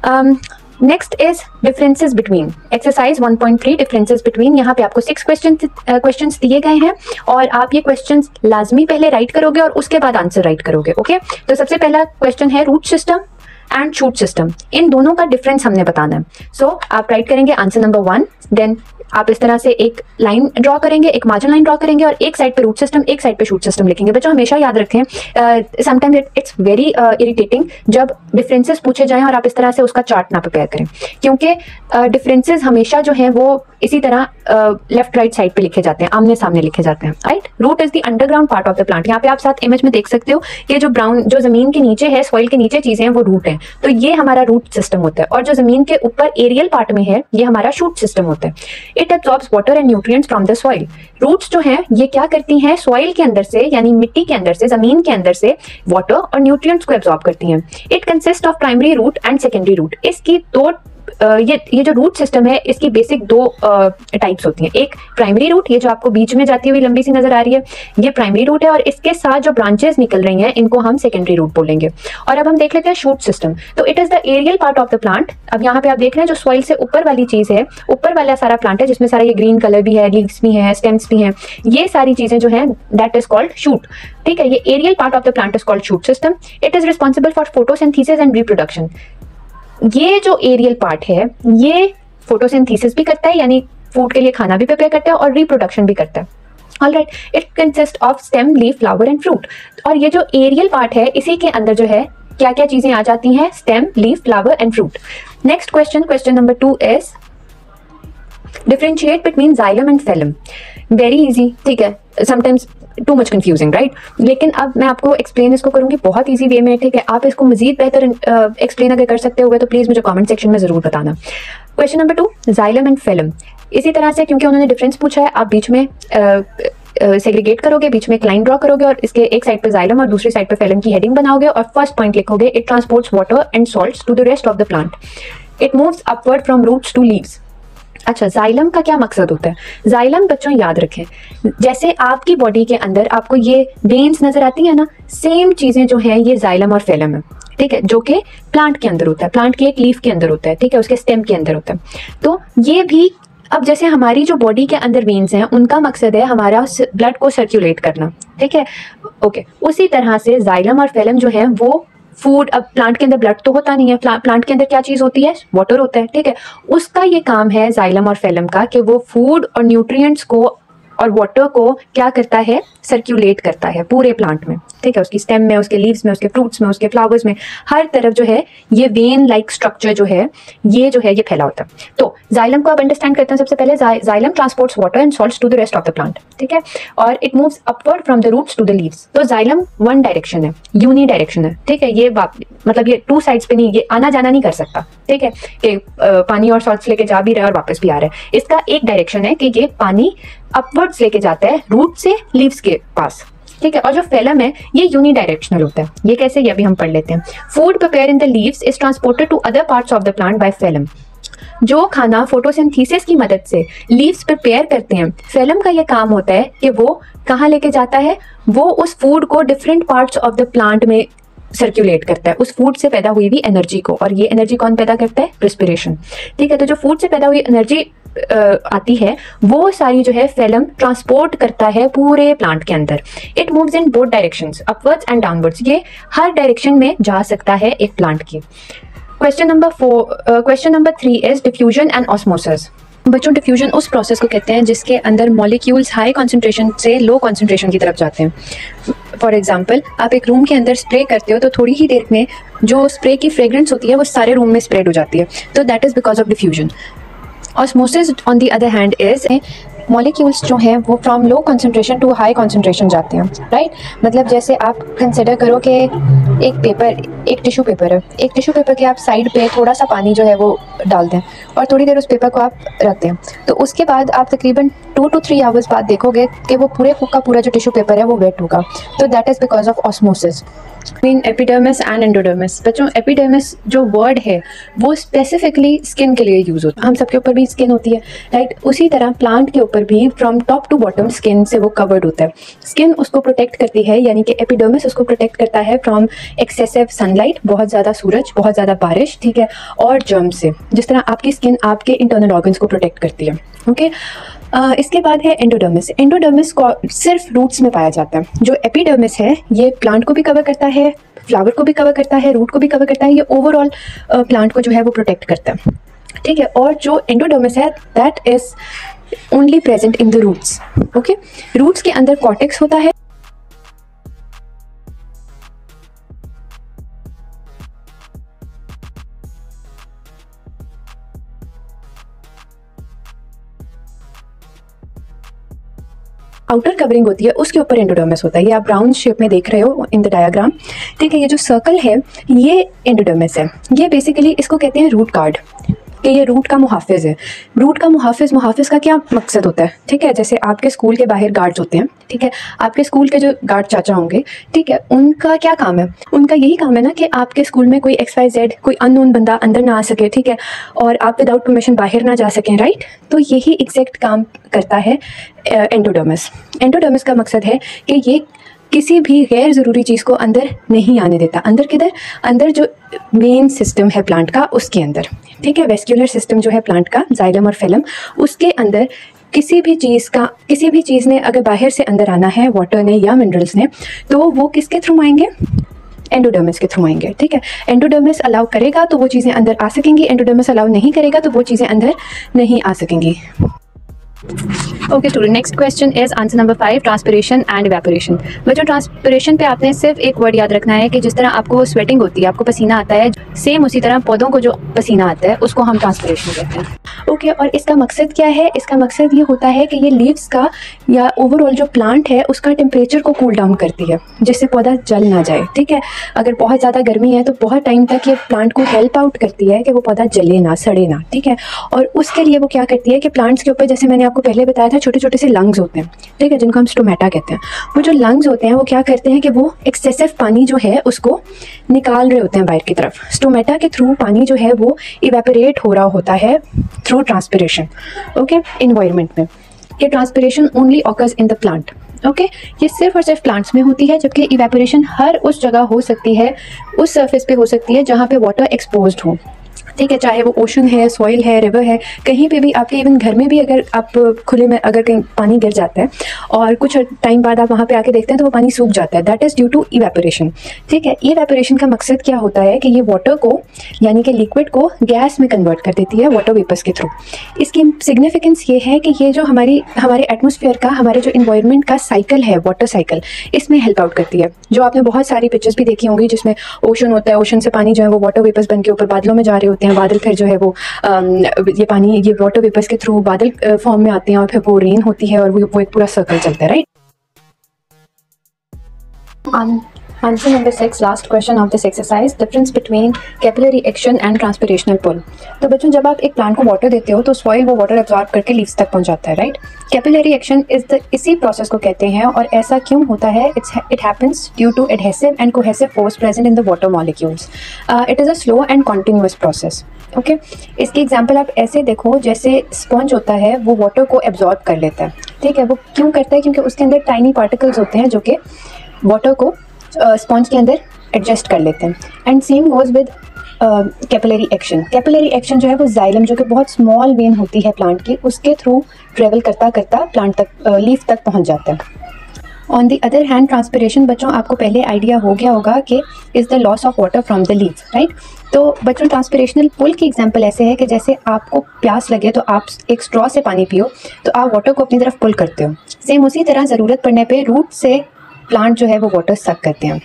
Next is differences between exercise 1.3 differences between. यहाँ पे आपको 6 क्वेश्चंस दिए गए हैं और आप ये क्वेश्चंस लाजमी पहले राइट करोगे और उसके बाद आंसर राइट करोगे। ओके, तो सबसे पहला क्वेश्चन है root system and shoot system, इन दोनों का डिफरेंस हमने बताना है। सो आप राइट करेंगे आंसर नंबर 1, देन आप इस तरह से एक लाइन ड्रॉ करेंगे, एक मार्जिन लाइन ड्रॉ करेंगे और एक साइड पे रूट सिस्टम, एक साइड पे शूट सिस्टम लिखेंगे। बच्चों हमेशा याद रखें, समटाइम्स इट्स वेरी इरिटेटिंग जब डिफरेंसेस पूछे जाएं और आप इस तरह से उसका चार्ट ना प्रिपेयर करें, क्योंकि डिफरेंसेस हमेशा जो है वो इसी तरह लेफ्ट राइट साइड पे लिखे जाते हैं, आमने सामने लिखे जाते हैं। Right, root is the underground part of the plant. यहाँ पे आप साथ इमेज में देख सकते हो कि जो ब्राउन, जो जमीन के नीचे है, सॉइल के नीचे चीजें हैं वो रूट है, तो ये हमारा रूट सिस्टम होता है। और जो जमीन के ऊपर एरियल पार्ट में है ये हमारा शूट सिस्टम होता है। It absorbs water and nutrients from the soil. Roots जो हैं ये क्या करती हैं, सॉइल के अंदर से यानी मिट्टी के अंदर से, जमीन के अंदर से वाटर और न्यूट्रिएंट्स को एब्जॉर्ब करती हैं। It consist of primary root and secondary root. इसकी दो ये जो रूट सिस्टम है इसकी बेसिक दो टाइप्स होती हैं। एक प्राइमरी रूट, ये जो आपको बीच में जाती हुई लंबी सी नजर आ रही है, ये प्राइमरी रूट है और इसके साथ जो ब्रांचेस निकल रही हैं इनको हम सेकेंडरी रूट बोलेंगे। और अब हम देख लेते हैं शूट सिस्टम। तो it is the aerial part of the plant. अब यहाँ पे आप देख रहे हैं जो सॉइल से ऊपर वाली चीज है, ऊपर वाला सारा प्लांट है जिसमें सारा ये ग्रीन कलर भी है, लीव्स भी है, स्टेम्स भी हैं, ये सारी चीजें जो है दैट इज कॉल्ड शूट। ठीक है, ये aerial part of the plant is called shoot system. It is responsible for photosynthesis and reproduction. ये जो एरियल पार्ट है ये फोटोसिंथेसिस भी करता है, यानी फूड के लिए खाना भी प्रिपेयर करता है और रिप्रोडक्शन भी करता है। Alright, it consist of stem, leaf, flower and fruit. और ये जो एरियल पार्ट है इसी के अंदर जो है क्या क्या चीजें आ जाती हैं, stem, leaf, flower and fruit. Next question, question number 2 is differentiate between xylem and phellem. Very easy, ठीक है, sometimes too much confusing, right. लेकिन अब मैं आपको एक्सप्लेन इसको करूंगी बहुत इजी वे में, ठीक है। आप इसको मजीद बेहतर एक्सप्लेन अगर कर सकते हो तो प्लीज मुझे कमेंट सेक्शन में जरूर बताना। Question number 2, xylem and phellem. इसी तरह से क्योंकि उन्होंने डिफरेंस पूछा है, आप बीच में सेग्रीगेट करोगे, बीच में एक लाइन ड्रॉ करोगे और इसके एक साइड पे जाइलम और दूसरी साइड पे फेलम की हेडिंग बनाओगे और फर्स्ट पॉइंट लिखोगे it transports water and salts to the rest of the plant. It moves upward from roots to leaves. अच्छा, जाइलम का क्या मकसद होता है? जाइलम बच्चों याद रखें, जैसे आपकी बॉडी के अंदर आपको ये वेन्स नजर आती है ना, सेम चीजें जो हैं ये जाइलम और फेलम है, ठीक है, जो कि प्लांट के अंदर होता है, प्लांट के एक लीफ के अंदर होता है, ठीक है, उसके स्टेम के अंदर होता है। तो ये भी, अब जैसे हमारी जो बॉडी के अंदर वेन्स हैं उनका मकसद है हमारा ब्लड को सर्कुलेट करना, ठीक है, ओके। उसी तरह से जाइलम और फेलम जो है वो फूड, अब प्लांट के अंदर ब्लड तो होता नहीं है, प्लांट के अंदर क्या चीज होती है, वाटर होता है, ठीक है। उसका ये काम है जाइलम और फेलम का कि वो फूड और न्यूट्रिएंट्स को और वाटर को क्या करता है, सर्कुलेट करता है पूरे प्लांट में, ठीक है, उसकी स्टेम में, उसके लीव्स में, उसके फ्रूट्स में, उसके फ्लावर्स में, हर तरफ जो है ये वेन लाइक स्ट्रक्चर जो है ये फैला होता है। तो जाइलम को आप अंडरस्टैंड करते हैं सबसे पहले, xylem transports water and salts to the rest of the plant, ठीक है, और it moves upward from the roots to the leaves. तो जाइलम वन डायरेक्शन है, यूनी डायरेक्शन है, ठीक है, ये मतलब ये टू साइड्स पे नहीं, ये आना जाना नहीं कर सकता, ठीक है, कि पानी और सॉल्ट्स लेके जा भी रहा है और वापस भी आ रहा है। इसका एक डायरेक्शन है कि ये पानी अपवर्ड्स लेके जाता है रूट से लीव्स के पास, ठीक है। और जो फेलम है ये यूनी डायरेक्शनल होता है। ये कैसे, ये भी हम पढ़ लेते हैं। Food prepare in the leaves is transported to other parts of the plant by phloem. जो खाना फोटोसिंथेसिस की मदद से लीव्स प्रिपेयर करते हैं, फेलम का ये काम होता है कि वो कहाँ लेके जाता है, वो उस फूड को different parts of the plant में सर्कुलेट करता है, उस फूड से पैदा हुई हुई एनर्जी को। और ये एनर्जी कौन पैदा करता है, रिस्पिरेशन, ठीक है। तो जो फूड से पैदा हुई एनर्जी आती है वो सारी जो है फेलम ट्रांसपोर्ट करता है पूरे प्लांट के अंदर। It moves in both directions, upwards and downwards, ये हर डायरेक्शन में जा सकता है एक प्लांट की। Question number 3 is diffusion and osmosis. बच्चों, डिफ्यूजन उस प्रोसेस को कहते हैं जिसके अंदर मॉलिक्यूल्स हाई कॉन्सेंट्रेशन से लो कॉन्सेंट्रेशन की तरफ जाते हैं। फॉर एग्जाम्पल, आप एक रूम के अंदर स्प्रे करते हो तो थोड़ी ही देर में जो स्प्रे की फ्रेग्रेंस होती है वो सारे रूम में स्प्रेड हो जाती है, तो that is because of diffusion. Osmosis on the other hand is molecules जो हैं वो from low concentration to high concentration जाते हैं, राइट। मतलब जैसे आप कंसिडर करो कि एक टिश्यू पेपर है, एक टिश्यू पेपर के आप साइड पे थोड़ा सा पानी जो है वो डालते हैं और थोड़ी देर उस पेपर को आप रखते हैं, तो उसके बाद आप तकरीबन 2 to 3 आवर्स बाद देखोगे कि वो पूरा जो टिश्यू पेपर है वो वेट होगा, तो that is because of osmosis mean epidermis and endodermis. बच्चों, एपिडर्मिस जो वर्ड है वो स्पेसिफिकली स्किन के लिए यूज होता है, हम सबके ऊपर भी स्किन होती है, राइट। उसी तरह प्लांट के ऊपर ऊपर भी from top to bottom skin से वो कवर्ड होता है। स्किन उसको प्रोटेक्ट करती है, यानी कि एपिडर्मिस उसको प्रोटेक्ट करता है फ्रॉम एक्सेसिव सनलाइट, बहुत ज़्यादा सूरज, बहुत ज़्यादा बारिश, ठीक है, और जर्म से, जिस तरह आपकी स्किन आपके इंटरनल ऑर्गन्स को प्रोटेक्ट करती है। ओके, इसके बाद है एंडोडर्मिस। एंडोडर्मिस को सिर्फ रूट्स में पाया जाता है। जो एपिडर्मिस है ये प्लांट को भी कवर करता है, फ्लावर को भी कवर करता है, रूट को भी कवर करता है, ये ओवरऑल प्लांट को जो है वो प्रोटेक्ट करता है, ठीक है। और जो एंडोडर्मिस है that is only present in the roots. Okay, roots के अंदर कॉर्टेक्स होता है, आउटर कवरिंग होती है, उसके ऊपर एंडोडर्मिस होता है। ये आप ब्राउन शेप में देख रहे हो इन द डायग्राम, ठीक है। ये जो सर्कल है ये एंडोडर्मिस है। ये बेसिकली इसको कहते हैं रूट गार्ड, कि ये रूट का मुहाफिज है। रूट का मुहाफिज का क्या मकसद होता है, ठीक है। जैसे आपके स्कूल के बाहर गार्ड्स होते हैं, ठीक है, आपके स्कूल के जो गार्ड चाचा होंगे, ठीक है, उनका क्या काम है? उनका यही काम है ना कि आपके स्कूल में कोई XYZ कोई अननोन बंदा अंदर ना आ सके, ठीक है, और आप विदाउट परमिशन बाहर ना जा सकें, राइट। तो यही एग्जैक्ट काम करता है एंडोडर्मिस। एंडोडर्मिस का मकसद है कि ये किसी भी गैर ज़रूरी चीज़ को अंदर नहीं आने देता। अंदर किधर? अंदर जो मेन सिस्टम है प्लांट का उसके अंदर, ठीक है, वेस्क्यूलर सिस्टम जो है प्लांट का, जाइलम और फेलम, उसके अंदर किसी भी चीज़ ने अगर बाहर से अंदर आना है, वाटर ने या मिनरल्स ने, तो वो किसके थ्रू आएंगे? एंडोडर्मिस के थ्रू आएंगे, ठीक है। एंडोडर्मिस अलाउ करेगा तो वो चीज़ें अंदर आ सकेंगी, एंडोडर्मिस अलाउ नहीं करेगा तो वो चीज़ें अंदर नहीं आ सकेंगी। Okay student, next question is answer number 5, transpiration and evaporation. बच्चों, ट्रांसपिरेशन पे आपने सिर्फ एक वर्ड याद रखना है कि जिस तरह आपको स्वेटिंग होती है, आपको पसीना आता है, सेम उसी तरह पौधों को जो पसीना आता है उसको हम ट्रांसपिरेशन कहते हैं। ओके, और इसका मकसद क्या है? इसका मकसद ये होता है कि ये लीव्स का या ओवरऑल जो प्लांट है उसका टेम्परेचर को कूल डाउन करती है, जिससे पौधा जल ना जाए, ठीक है। अगर बहुत ज़्यादा गर्मी है तो बहुत टाइम तक ये प्लांट को हेल्प आउट करती है कि वो पौधा जले ना, सड़े ना, ठीक है। और उसके लिए वो क्या करती है कि प्लांट्स के ऊपर, जैसे मैंने आपको पहले बताया था, छोटे छोटे से लंग्स होते हैं, ठीक है, जिनको हम स्टोमेटा कहते हैं। वो जो लंग्स होते हैं वो क्या करते हैं कि वो एक्सेसिव पानी जो है उसको निकाल रहे होते हैं बाहर की तरफ। स्टोमेटा के थ्रू पानी जो है वो इवेपोरेट हो रहा होता है थ्रू ट्रांसपिरेशन, ओके, एनवायरनमेंट में। ये transpiration only occurs in the plant, okay. ये सिर्फ और सिर्फ प्लांट्स में होती है, जबकि इवेपोरेशन हर उस जगह हो सकती है, उस सरफेस पे हो सकती है जहाँ पे वाटर एक्सपोज्ड हो, ठीक है, चाहे वो ओशन है, सॉइल है, रिवर है, कहीं पे भी आपके, इवन घर में भी अगर आप खुले में अगर कहीं पानी गिर जाता है और कुछ टाइम बाद आप वहाँ पे आके देखते हैं तो वो पानी सूख जाता है, that is due to evaporation, ठीक है। इवेपोरेशन का मकसद क्या होता है कि ये वाटर को, यानी कि लिक्विड को गैस में कन्वर्ट कर देती है वाटर वेपर्स के थ्रू। इसकी सिग्निफिकेंस ये है कि ये जो हमारे एटमोसफेयर का, हमारे जो इन्वायरमेंट का साइकिल है, वाटर साइकिल, इसमें हेल्प आउट करती है। जो आपने बहुत सारी पिक्चर्स भी देखी होंगी जिसमें ओशन होता है, ओशन से पानी जो है वो वाटर वेपर्स बन के ऊपर बादलों में जा रहे होते हैं, बादल फिर जो है वो ये पानी, ये वाटर वेपर्स के थ्रू बादल फॉर्म में आते हैं और फिर वो रेन होती है और वो एक पूरा सर्कल चलता है, right. Answer number 6, last question of this exercise, difference between capillary action and transpirational pull. तो बच्चों, जब आप एक प्लांट को वाटर देते हो तो सॉइल वो वाटर एब्जॉर्ब करके लीव्स तक पहुंचाता है, राइट। कैपिलरी एक्शन इसी प्रोसेस को कहते हैं, और ऐसा क्यों होता है? It happens due to adhesive and cohesive force present in the water molecules. It is a slow and continuous process, okay. इसकी एग्जाम्पल आप ऐसे देखो, जैसे स्पंज होता है वो वाटर को एब्जॉर्ब कर लेता है, ठीक है। वो क्यों करता है? क्योंकि उसके अंदर टाइनी पार्टिकल्स होते हैं जो कि वाटर को स्पंज के अंदर एडजस्ट कर लेते हैं। And same goes with capillary action. Capillary action जो है वो जाइलम, जो कि बहुत स्मॉल वेन होती है प्लांट की, उसके थ्रू ट्रेवल करता करता प्लांट तक, लीफ तक पहुंच जाता है। On the other hand transpiration, बच्चों आपको पहले आइडिया हो गया होगा कि is the loss of water from the leaf, right. तो बच्चों, ट्रांसपिरेशनल पुल की एग्जांपल ऐसे है कि जैसे आपको प्यास लगे तो आप एक स्ट्रॉ से पानी पियो तो आप वाटर को अपनी तरफ पुल करते हो। सेम उसी तरह ज़रूरत पड़ने पर रूट से प्लांट जो है वो वाटर सक करते हैं।